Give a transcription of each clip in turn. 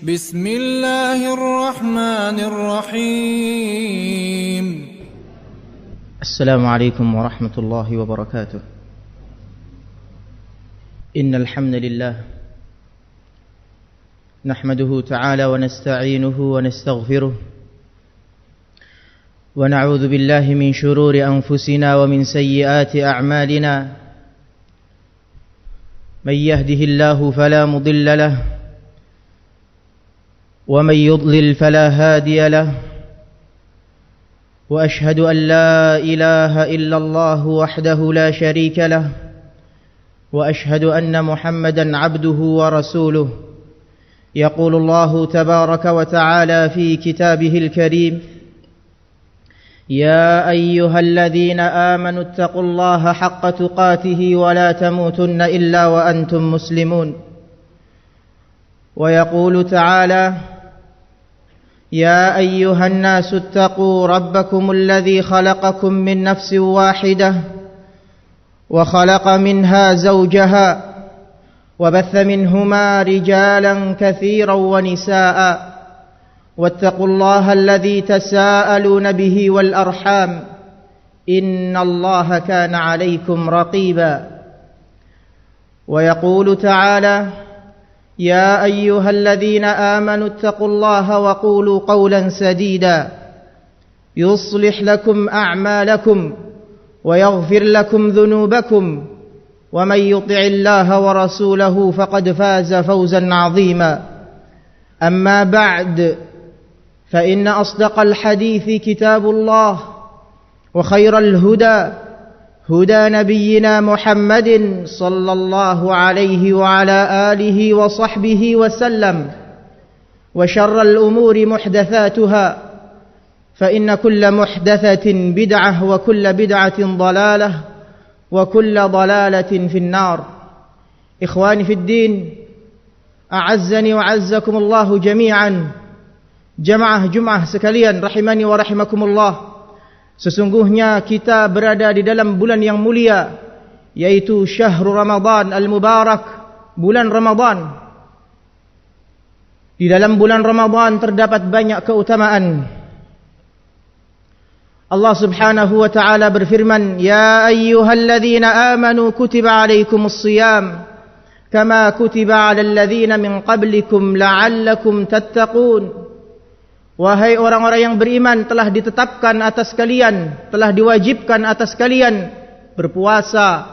بسم الله الرحمن الرحيم. السلام عليكم ورحمة الله وبركاته. إن الحمد لله نحمده تعالى ونستعينه ونستغفره ونعوذ بالله من شرور أنفسنا ومن سيئات أعمالنا. من يهده الله فلا مضل له ومن يضلل فلا هادي له. وأشهد أن لا إله إلا الله وحده لا شريك له وأشهد أن محمدا عبده ورسوله. يقول الله تبارك وتعالى في كتابه الكريم: يا أيها الذين آمنوا اتقوا الله حق تقاته ولا تموتن إلا وأنتم مسلمون. ويقول تعالى: يا أيها الناس اتقوا ربكم الذي خلقكم من نفس واحدة وخلق منها زوجها وبث منهما رجالا كثيرا ونساء واتقوا الله الذي تساءلون به والأرحام إن الله كان عليكم رقيبا. ويقول تعالى: يا أيها الذين آمنوا اتقوا الله وقولوا قولا سديدا يصلح لكم أعمالكم ويغفر لكم ذنوبكم ومن يطع الله ورسوله فقد فاز فوزا عظيما. أما بعد، فإن أصدق الحديث كتاب الله وخير الهدى هدى نبينا محمد صلى الله عليه وعلى آله وصحبه وسلم. وشر الأمور محدثاتها فإن كل محدثة بدعة وكل بدعة ضلالة وكل ضلالة في النار. إخواني في الدين، أعزني وعزكم الله جميعا. Jamaah sekalian rahimani wa rahimakumullah. Sesungguhnya kita berada di dalam bulan yang mulia, yaitu Syahrul Ramadan Al-Mubarak, bulan Ramadan. Di dalam bulan Ramadan terdapat banyak keutamaan. Allah Subhanahu wa taala berfirman: "Ya ayyuhalladzina amanu kutiba alaikumus shiyam kama kutiba 'alal ladzina min qablikum la'allakum tattaqun." Wahai orang-orang yang beriman, telah ditetapkan atas kalian, telah diwajibkan atas kalian berpuasa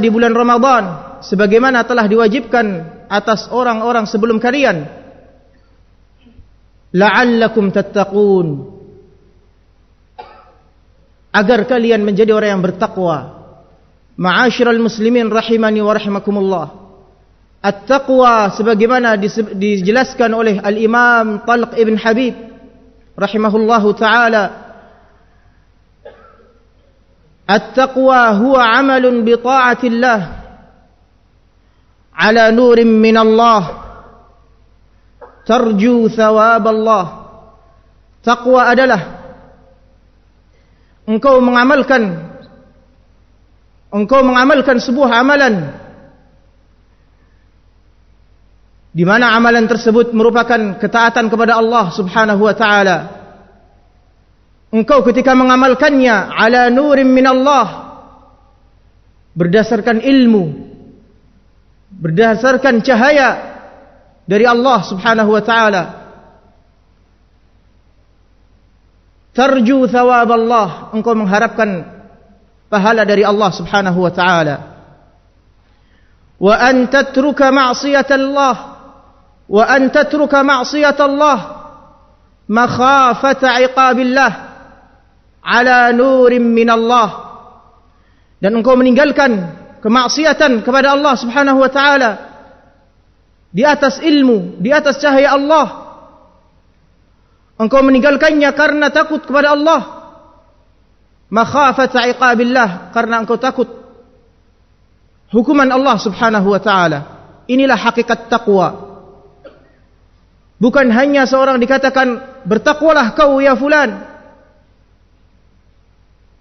di bulan Ramadan sebagaimana telah diwajibkan atas orang-orang sebelum kalian. La'allakum tattaqun, agar kalian menjadi orang yang bertakwa. Ma'asyiral muslimin rahimani wa rahimakumullah. At-taqwa sebagaimana dijelaskan oleh Al-Imam Talq ibn Habib rahimahullahu ta'ala, at-taqwa huwa amalun bi ta'atillah ala nurin min Allah tarju thawab Allah. Taqwa adalah engkau mengamalkan sebuah amalan di mana amalan tersebut merupakan ketaatan kepada Allah Subhanahu wa taala. Engkau ketika mengamalkannya ala nurin min Allah, berdasarkan ilmu, berdasarkan cahaya dari Allah Subhanahu wa taala. Tarju thawab Allah, engkau mengharapkan pahala dari Allah Subhanahu wa taala. Wa an tatruka ma'siyatallah wa an tatruka ma'siyatallah makhafata 'iqabillah ala nurin min Allah, dan engkau meninggalkan kemaksiatan kepada Allah Subhanahu wa taala di atas ilmu, di atas cahaya Allah. Engkau meninggalkannya karena takut kepada Allah. Makhafata 'iqabillah, karena engkau takut hukuman Allah Subhanahu wa taala. Inilah hakikat taqwa. Bukan hanya seorang dikatakan bertakwalah kau ya fulan,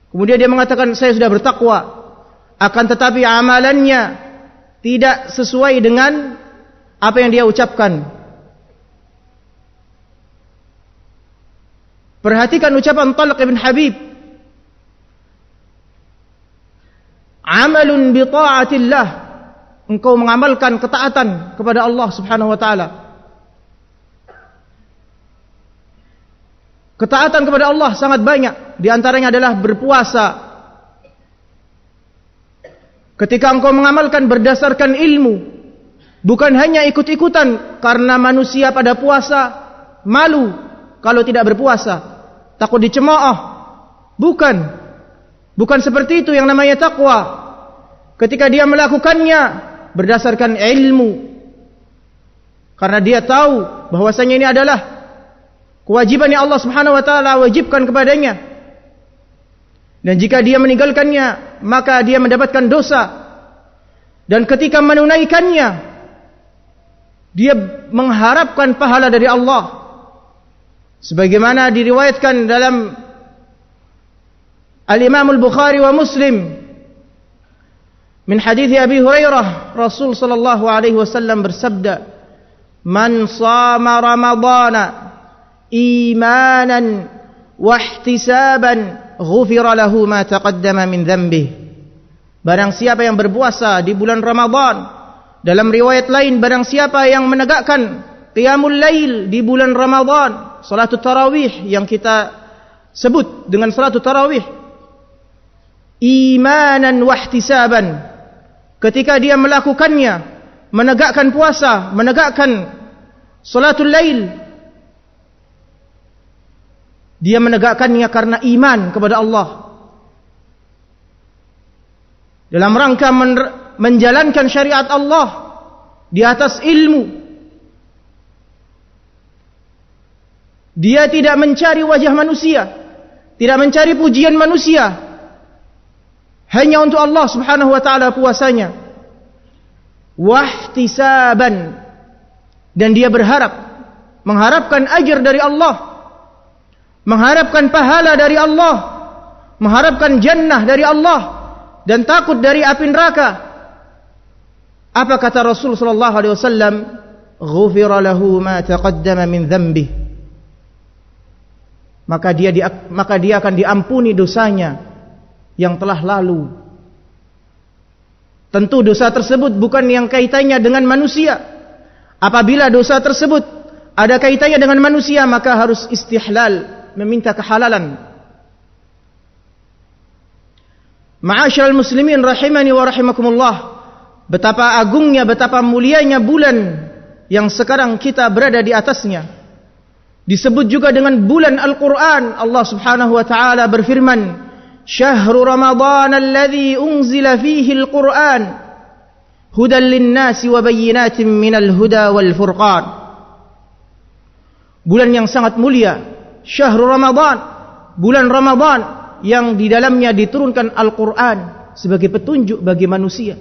kemudian dia mengatakan saya sudah bertakwa, akan tetapi amalannya tidak sesuai dengan apa yang dia ucapkan. Perhatikan ucapan Talq ibn Habib. Amalun bi ta'atillah. Engkau mengamalkan ketaatan kepada Allah Subhanahu wa taala. Ketaatan kepada Allah sangat banyak. Di antaranya adalah berpuasa. Ketika engkau mengamalkan berdasarkan ilmu, bukan hanya ikut-ikutan karena manusia pada puasa malu kalau tidak berpuasa, takut dicemooh. Bukan seperti itu yang namanya takwa. Ketika dia melakukannya berdasarkan ilmu, karena dia tahu bahwasanya ini adalah kewajiban yang Allah Subhanahu wa taala wajibkan kepadanya. Dan jika dia meninggalkannya, maka dia mendapatkan dosa. Dan ketika menunaikannya, dia mengharapkan pahala dari Allah. Sebagaimana diriwayatkan dalam Al-Imam Al-Bukhari wa Muslim min hadits Abi Hurairah, Rasul sallallahu alaihi wasallam bersabda, "Man shama Ramadhana imanan wa ihtisaban, ghufira lahu ma taqaddama min dhanbihi." Barang siapa yang berpuasa di bulan Ramadan, dalam riwayat lain, barang siapa yang menegakkan qiyamul lail di bulan Ramadan, salatul tarawih yang kita sebut dengan salatul tarawih, imanan wa ihtisaban, ketika dia melakukannya, menegakkan puasa, menegakkan salatul lail, dia menegakkannya karena iman kepada Allah, dalam rangka menjalankan syariat Allah di atas ilmu. Dia tidak mencari wajah manusia, tidak mencari pujian manusia, hanya untuk Allah Subhanahu wa taala puasanya. Wahtisaban, dan dia mengharapkan ajar dari Allah, mengharapkan pahala dari Allah, mengharapkan jannah dari Allah, dan takut dari api neraka. Apa kata Rasul sallallahu alaihi wasallam? Ghufira lahu ma taqaddama min dhanbihi. Maka dia akan diampuni dosanya yang telah lalu. Tentu dosa tersebut bukan yang kaitannya dengan manusia. Apabila dosa tersebut ada kaitannya dengan manusia, maka harus istihlal, meminta kehalalan. Ma'asyiral muslimin rahimani wa rahimakumullah, betapa agungnya, betapa mulianya bulan yang sekarang kita berada di atasnya. Disebut juga dengan bulan Al-Quran. Allah Subhanahu wa ta'ala berfirman, Syahrul Ramadan alladhi unzila fihi Al-Quran hudan linnasi wa bayyinatin minal huda wal furqan. Bulan yang sangat mulia, Syahrul Ramadan, bulan Ramadan yang di dalamnya diturunkan Al-Quran sebagai petunjuk bagi manusia.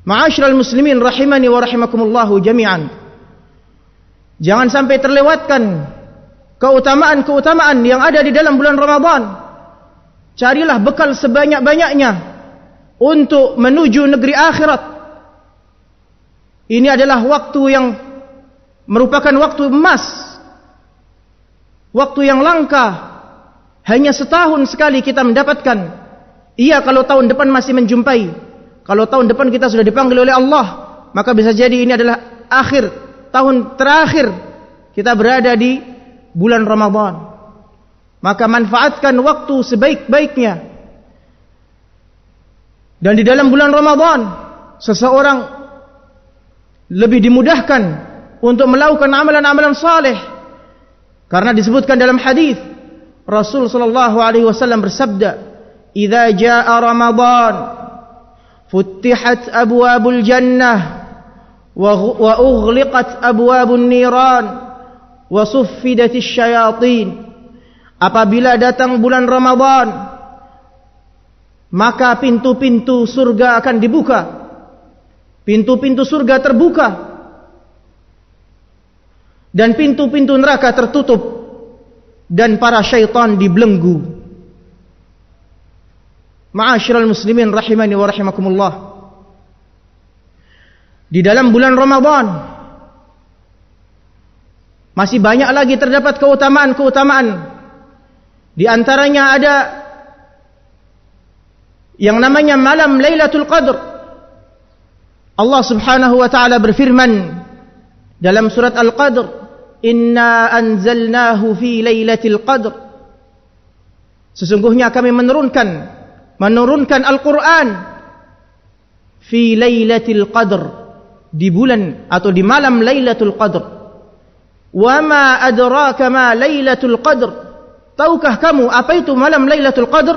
Ma'asyiral muslimin rahimani wa rahimakumullahu jami'an. Jangan sampai terlewatkan keutamaan-keutamaan yang ada di dalam bulan Ramadan. Carilah bekal sebanyak-banyaknya untuk menuju negeri akhirat. Ini adalah waktu yang merupakan waktu emas, waktu yang langka. Hanya setahun sekali kita mendapatkan. Iya, kalau tahun depan masih menjumpai. Kalau tahun depan kita sudah dipanggil oleh Allah, maka bisa jadi ini adalah tahun terakhir kita berada di bulan Ramadan. Maka manfaatkan waktu sebaik-baiknya. Dan di dalam bulan Ramadan, seseorang lebih dimudahkan untuk melakukan amalan-amalan saleh. Karena disebutkan dalam hadis, Rasul sallallahu alaihi wasallam bersabda, "Idza jaa Ramadan, futtihat abwabul jannah wa ughliqat abwabun niran wa suffidatis syayatin." Apabila datang bulan Ramadan, maka pintu-pintu surga akan dibuka. Pintu-pintu surga terbuka dan pintu-pintu neraka tertutup, dan para syaitan dibelenggu. Ma'asyiral muslimin rahimani wa rahimakumullah. Di dalam bulan Ramadan Masih banyak lagi terdapat keutamaan-keutamaan. Di antaranya ada yang namanya malam Lailatul Qadr. Allah Subhanahu wa taala berfirman dalam surat Al-Qadr, "Inna anzalnahu fi Lailatul Qadr." Sesungguhnya kami menurunkan Al-Qur'an fi Lailatul Qadr, di bulan atau di malam Lailatul Qadr. Wa ma adraka ma Lailatul Qadr? Tahukah kamu apa itu malam Lailatul Qadr?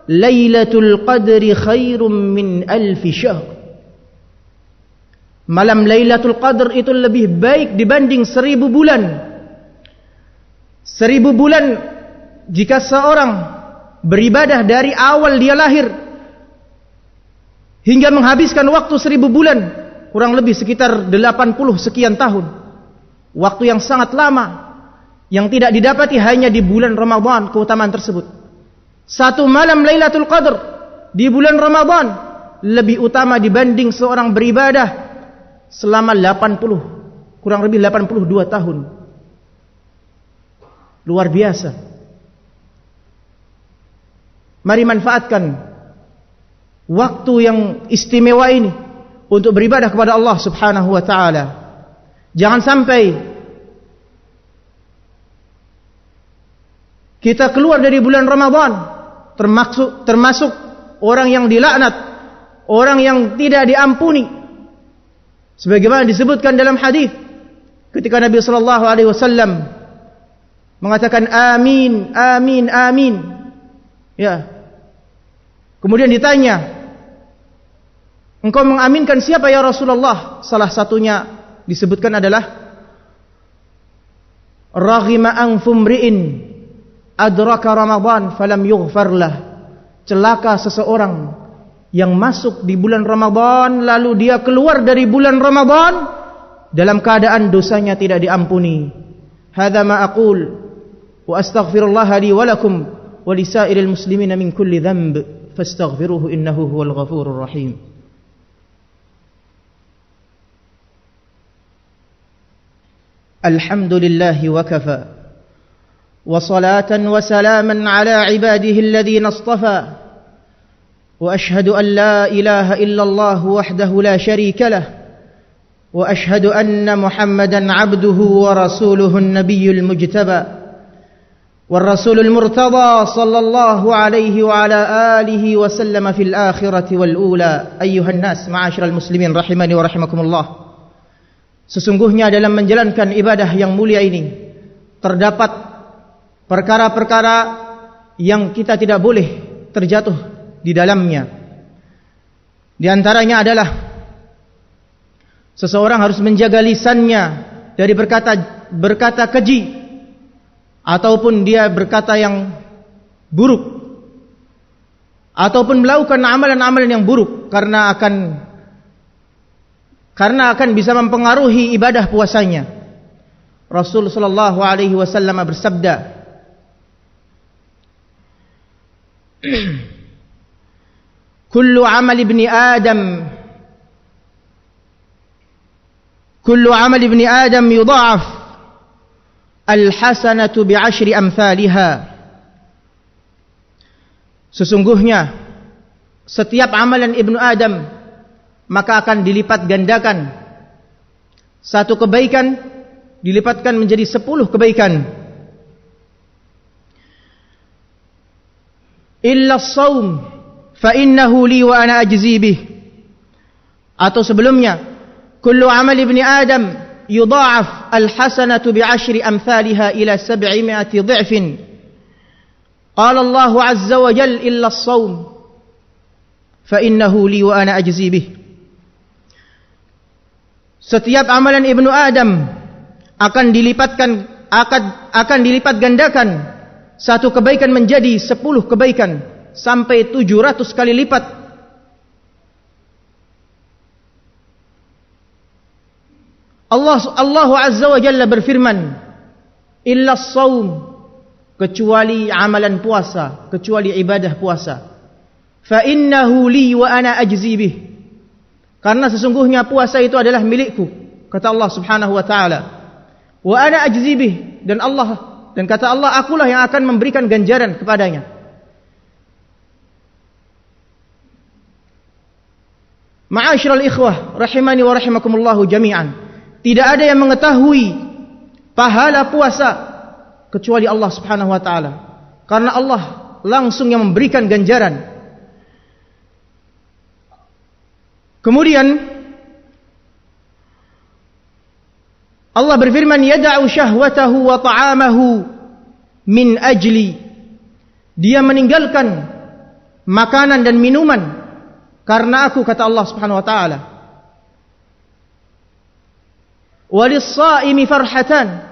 Lailatul Qadri khairum min alfi syahr. Malam Lailatul Qadr itu lebih baik dibanding 1000 bulan. 1000 bulan jika seorang beribadah dari awal dia lahir hingga menghabiskan waktu 1000 bulan, kurang lebih sekitar 80 sekian tahun. Waktu yang sangat lama, yang tidak didapati hanya di bulan Ramadan keutamaan tersebut. Satu malam Lailatul Qadr di bulan Ramadan lebih utama dibanding seorang beribadah selama 80, kurang lebih 82 tahun. Luar biasa. Mari manfaatkan waktu yang istimewa ini untuk beribadah kepada Allah Subhanahu wa taala. Jangan sampai kita keluar dari bulan Ramadan termasuk orang yang dilaknat, orang yang tidak diampuni. Sebagaimana disebutkan dalam hadis ketika Nabi sallallahu alaihi wasallam mengatakan amin, amin, amin. Ya. Kemudian ditanya, engkau mengaminkan siapa ya Rasulullah? Salah satunya disebutkan adalah raghima anfumri'in adraka Ramadan falam yughfar lah. Celaka seseorang yang masuk di bulan Ramadan lalu dia keluar dari bulan Ramadan dalam keadaan dosanya tidak diampuni. Hadza ma aqul wa astaghfirullah li wa lakum wa lisairil muslimina min kulli dhanb fastaghfiruhu innahu huwal ghafurur rahim. الحمد لله وكفى وصلاة وسلاما على عباده الذين اصطفى وأشهد أن لا إله إلا الله وحده لا شريك له وأشهد أن محمدا عبده ورسوله النبي المجتبى والرسول المرتضى صلى الله عليه وعلى آله وسلم في الآخرة والأولى. أيها الناس معاشر المسلمين رحمني ورحمكم الله. Sesungguhnya dalam menjalankan ibadah yang mulia ini terdapat perkara-perkara yang kita tidak boleh terjatuh di dalamnya. Di antaranya adalah seseorang harus menjaga lisannya dari berkata keji ataupun dia berkata yang buruk ataupun melakukan amalan-amalan yang buruk karena akan bisa mempengaruhi ibadah puasanya. Rasul sallallahu alaihi wasallam bersabda, kullu amal ibni Adam yudha'af al-hasanatu bi'ashri amthaliha. Sesungguhnya setiap amalan ibnu Adam maka akan dilipat gandakan. Satu kebaikan dilipatkan menjadi 10 kebaikan. Illa as-shaum fa innahu li wa ana ajzi bih. Atau sebelumnya, kullu amal ibni Adam yudha'af al-hasanatu bi'ashri amthaliha ila 700 dhi'fin. Qala Allah 'azza wa jalla illa as-shaum fa innahu li wa ana ajzi bih. Setiap amalan ibnu Adam akan dilipat gandakan satu kebaikan menjadi 10 kebaikan sampai 700 kali lipat. Allah Azza wa Jalla berfirman, illa as-shaum, kecuali amalan puasa, kecuali ibadah puasa. Fa innahu li wa ana ajzi bih. Karena sesungguhnya puasa itu adalah milikku, kata Allah Subhanahu wa taala. Wa ana ajzi bih, dan kata Allah, akulah yang akan memberikan ganjaran kepadanya. Ma'asyiral ikhwah rahimani wa rahimakumullahu jami'an. Tidak ada yang mengetahui pahala puasa kecuali Allah Subhanahu wa taala. Karena Allah langsung yang memberikan ganjaran. Kemudian Allah berfirman, yada'u syahwatahu wa ta'amahu min ajli. Dia meninggalkan makanan dan minuman karena aku, kata Allah Subhanahu wa taala. Walis-shaimi farhatan.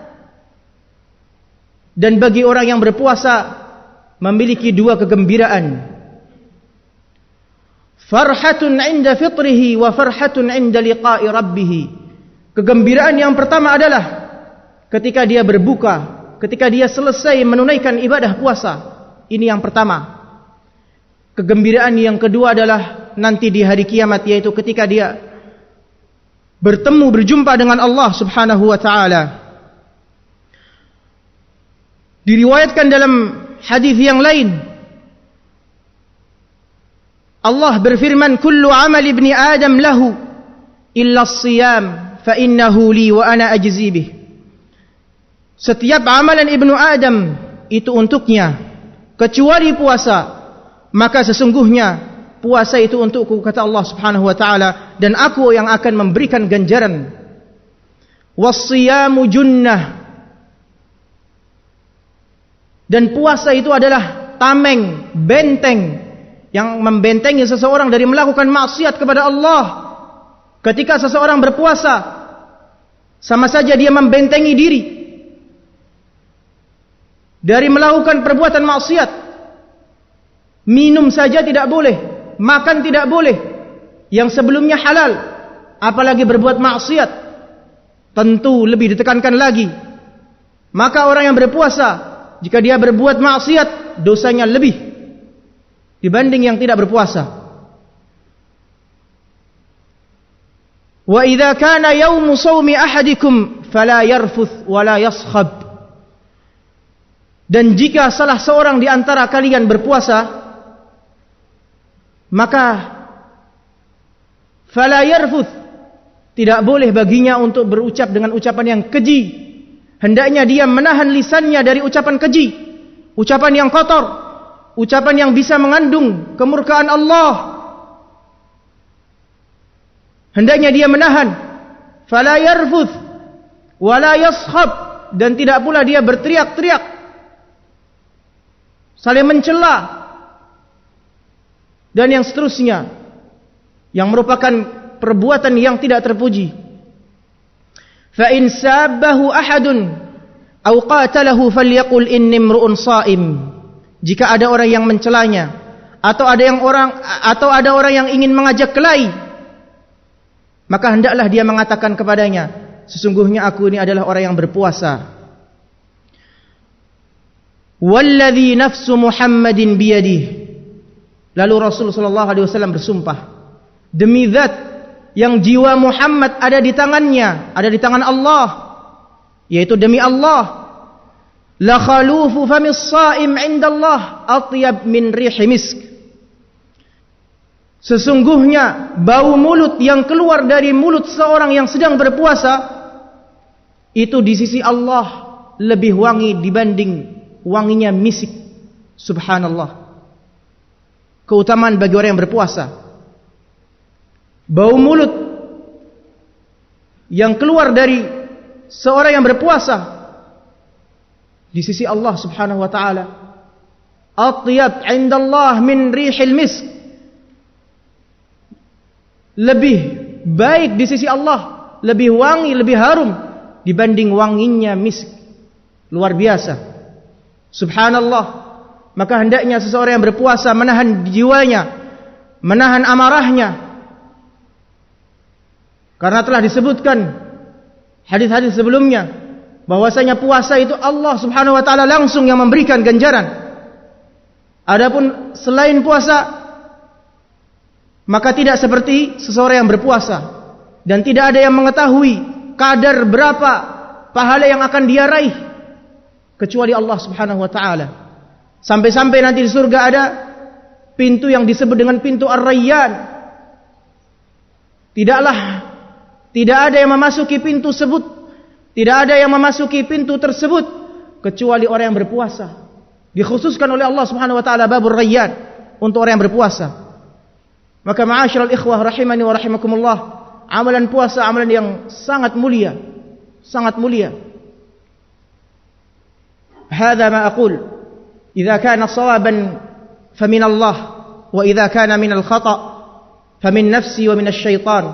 Dan bagi orang yang berpuasa memiliki dua kegembiraan. Farhatun 'inda fitrihi wa farhatun 'inda liqa'i rabbih. Kegembiraan yang pertama adalah ketika dia berbuka, ketika dia selesai menunaikan ibadah puasa. Ini yang pertama. Kegembiraan yang kedua adalah nanti di hari kiamat, yaitu ketika dia berjumpa dengan Allah Subhanahu wa taala. Diriwayatkan dalam hadis yang lain, Allah berfirman, kullu amal ibni Adam lahu illa as-siyam fa innahu li wa ana ajzi bih. Setiap amalan ibnu Adam itu untuknya kecuali puasa, maka sesungguhnya puasa itu untukku, kata Allah Subhanahu wa taala, dan aku yang akan memberikan ganjaran. Was-siyamu junnah. Dan puasa itu adalah tameng, benteng yang membentengi seseorang dari melakukan maksiat kepada Allah. Ketika seseorang berpuasa, sama saja dia membentengi diri dari melakukan perbuatan maksiat. Minum saja tidak boleh, makan tidak boleh, yang sebelumnya halal, apalagi berbuat maksiat, tentu lebih ditekankan lagi. Maka orang yang berpuasa, jika dia berbuat maksiat, dosanya lebih dibanding yang tidak berpuasa. Wa idza kana yaumu shaumi ahadikum fala yarfuth wala yaskhab. Dan jika salah seorang di antara kalian berpuasa, maka fala yarfuth, tidak boleh baginya untuk berucap dengan ucapan yang keji. Hendaknya dia menahan lisannya dari ucapan keji, ucapan yang kotor, ucapan yang bisa mengandung kemurkaan Allah. Hendaknya dia menahan. Fala yarfuth wala yaskhab, dan tidak pula dia berteriak-teriak, saling mencela, dan yang seterusnya, yang merupakan perbuatan yang tidak terpuji. Fa in sabbahu ahadun aw qatalahu falyaqul inni imru'un sha'im. Jika ada orang yang mencelanya, atau ada orang yang ingin mengajak kelahi, maka hendaklah dia mengatakan kepadanya, sesungguhnya aku ini adalah orang yang berpuasa. Walladzi nafsu Muhammadin biyadihi. Lalu Rasul sallallahu alaihi wasallam bersumpah, demi zat yang jiwa Muhammad ada di tangannya, ada di tangan Allah, yaitu demi Allah, la khalufu famis shaim 'indallah atyab min rihi misk. Sesungguhnya bau mulut yang keluar dari mulut seorang yang sedang berpuasa itu di sisi Allah lebih wangi dibanding wanginya misik. Subhanallah. Keutamaan bagi orang yang berpuasa. Bau mulut yang keluar dari seorang yang berpuasa di sisi Allah Subhanahu wa taala atyab 'indallah min rihil misk. Lebih baik di sisi Allah, lebih wangi, lebih harum dibanding wanginya misk. Luar biasa. Subhanallah. Maka hendaknya seseorang yang berpuasa menahan jiwanya, menahan amarahnya. Karena telah disebutkan hadis-hadis sebelumnya bahwasanya puasa itu Allah Subhanahu wa taala langsung yang memberikan ganjaran. Adapun selain puasa, maka tidak seperti seseorang yang berpuasa, dan tidak ada yang mengetahui kadar berapa pahala yang akan dia raih kecuali Allah Subhanahu wa taala. Sampai-sampai nanti di surga ada pintu yang disebut dengan pintu Ar-Rayyan. Tidak ada yang memasuki pintu tersebut. Tidak ada yang memasuki pintu tersebut kecuali orang yang berpuasa. Dikhususkan oleh Allah Subhanahu wa taala babur Rayyan untuk orang yang berpuasa. Maka ma'asyiral ikhwah rahimani wa rahimakumullah, amalan puasa amalan yang sangat mulia, sangat mulia. Hadza ma aqul, idza kana shawaban famin Allah, wa idza kana min al-khata' famin nafsi wa min asy-syaitan.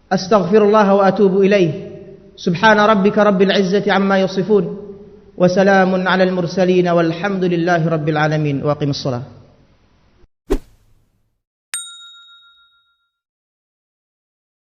Astaghfirullah wa atubu ilaih. Subhana rabbika rabbil izzati amma yasifun, wa salamun 'alal mursalin walhamdulillahi rabbil alamin. Wa aqimus shalah.